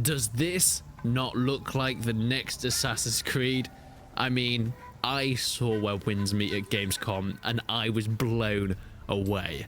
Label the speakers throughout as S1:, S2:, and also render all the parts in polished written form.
S1: Does this not look like the next Assassin's Creed? I mean, I saw Where Winds Meet at Gamescom and I was blown away.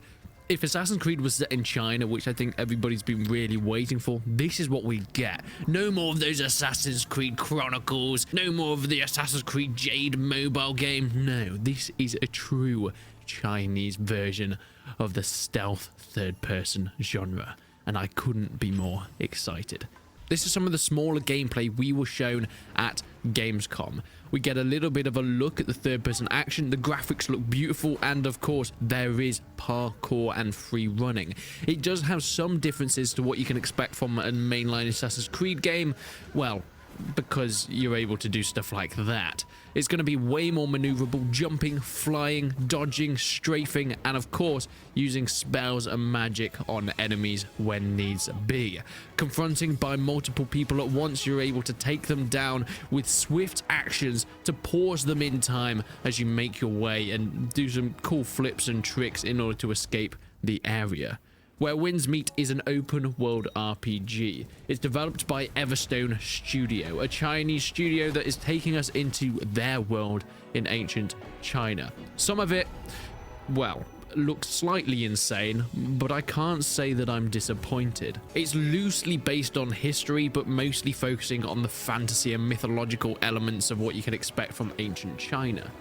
S1: If Assassin's Creed was set in China, which I think everybody's been really waiting for, this is what we get. No more of those Assassin's Creed Chronicles, no more of the Assassin's Creed Jade mobile game. No, this is a true Chinese version of the stealth third-person genre, and I couldn't be more excited. This is some of the smaller gameplay we were shown at Gamescom. We get a little bit of a look at the third-person action, the graphics look beautiful, and of course, there is parkour and free running. It does have some differences to what you can expect from a mainline Assassin's Creed game, well, because you're able to do stuff like that. It's going to be way more maneuverable, jumping, flying, dodging, strafing, and of course, using spells and magic on enemies when needs be. Confronting by multiple people at once, you're able to take them down with swift actions to pause them in time as you make your way and do some cool flips and tricks in order to escape the area. Where Winds Meet is an open-world RPG. It's developed by Everstone Studio, a Chinese studio that is taking us into their world in ancient China. Some of it, well, looks slightly insane, but I can't say that I'm disappointed. It's loosely based on history, but mostly focusing on the fantasy and mythological elements of what you can expect from ancient China.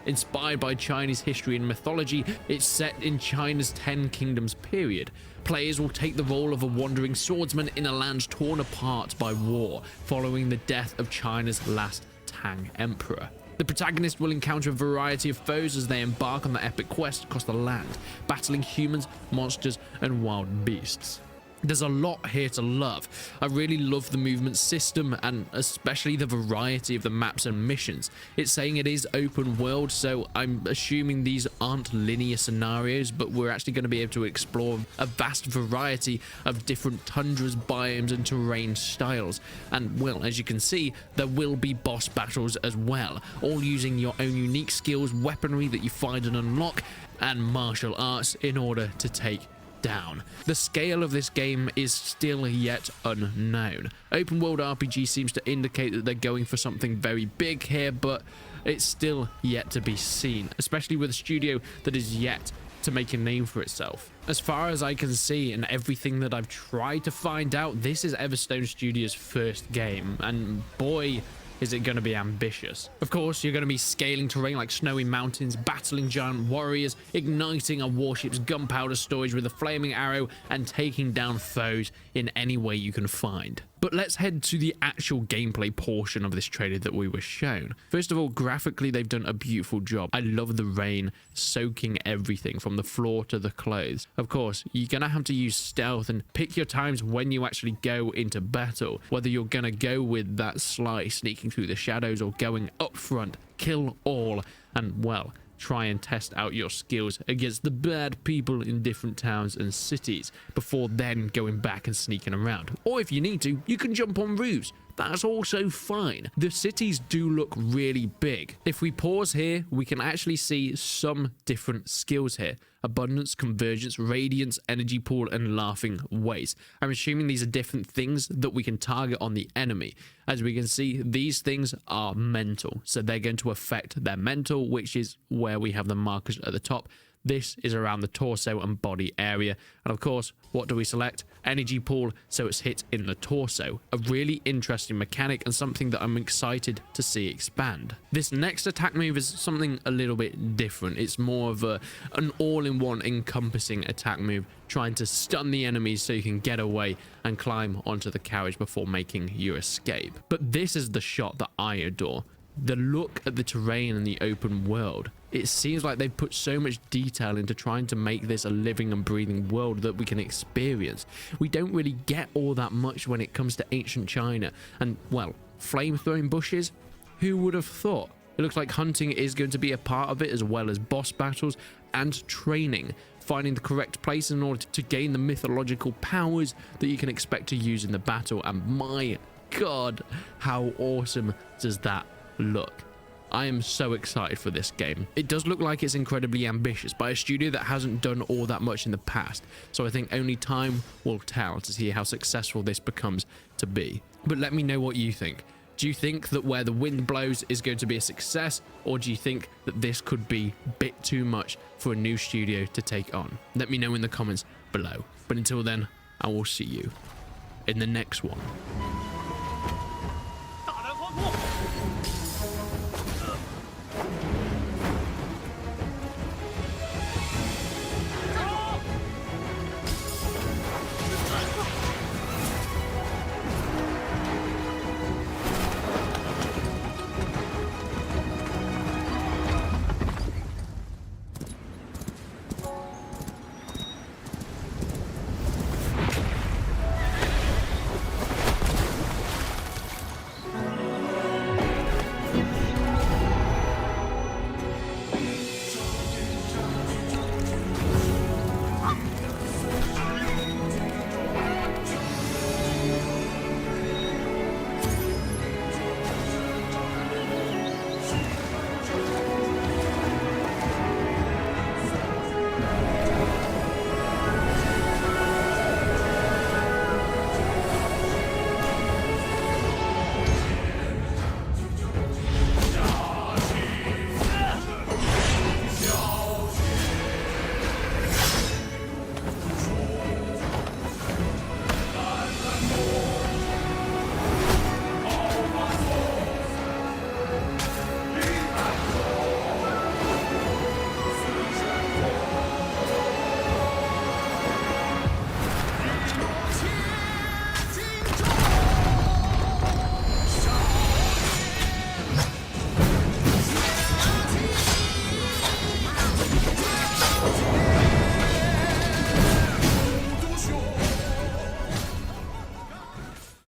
S1: Inspired by Chinese history and mythology, it's set in China's 10 Kingdoms period. Players will take the role of a wandering swordsman in a land torn apart by war, following the death of China's last Tang emperor. The protagonist will encounter a variety of foes as they embark on the epic quest across the land, battling humans, monsters, and wild beasts. There's a lot here to love. I really love the movement system and especially the variety of the maps and missions. It's saying it is open world, so I'm assuming these aren't linear scenarios, but we're actually going to be able to explore a vast variety of different tundras, biomes, and terrain styles. And well, as you can see, there will be boss battles as well, all using your own unique skills, weaponry that you find and unlock, and martial arts in order to take down. The scale of this game is still yet unknown. Open world RPG seems to indicate that they're going for something very big here, but it's still yet to be seen, especially with a studio that is yet to make a name for itself. As far as I can see and everything that I've tried to find out, this is Everstone Studios' first game, and boy, is it going to be ambitious. Of course, you're going to be scaling terrain like snowy mountains, battling giant warriors, igniting a warship's gunpowder storage with a flaming arrow, and taking down foes in any way you can find. But let's head to the actual gameplay portion of this trailer that we were shown. First of all, graphically, they've done a beautiful job. I love the rain soaking everything from the floor to the clothes. Of course, you're going to have to use stealth and pick your times when you actually go into battle, whether you're going to go with that sly sneaking through the shadows or going up front, kill all, and well, try and test out your skills against the bad people in different towns and cities before then going back and sneaking around. Or if you need to, you can jump on roofs. That's also fine. The cities do look really big. If we pause here, we can actually see some different skills here. Abundance, convergence, radiance, energy pool, and laughing waste. I'm assuming these are different things that we can target on the enemy. As we can see, these things are mental, so they're going to affect their mental, which is where we have the markers at the top. This is around the torso and body area. And of course, what do we select? Energy pool, so it's hit in the torso. A really interesting mechanic and something that I'm excited to see expand. This next attack move is something a little bit different. It's more of an all-in-one encompassing attack move, trying to stun the enemies so you can get away and climb onto the carriage before making your escape. But this is the shot that I adore. The look at the terrain and the open world. It seems like they've put so much detail into trying to make this a living and breathing world that we can experience. We don't really get all that much when it comes to ancient China. And, well, flame-throwing bushes? Who would have thought? It looks like hunting is going to be a part of it, as well as boss battles and training. Finding the correct place in order to gain the mythological powers that you can expect to use in the battle. And my God, how awesome does that look? I am so excited for this game. It does look like it's incredibly ambitious by a studio that hasn't done all that much in the past, so I think only time will tell to see how successful this becomes to be. But let me know what you think. Do you think that Where the Wind Blows is going to be a success, or do you think that this could be a bit too much for a new studio to take on? Let me know in the comments below. But until then, I will see you in the next one.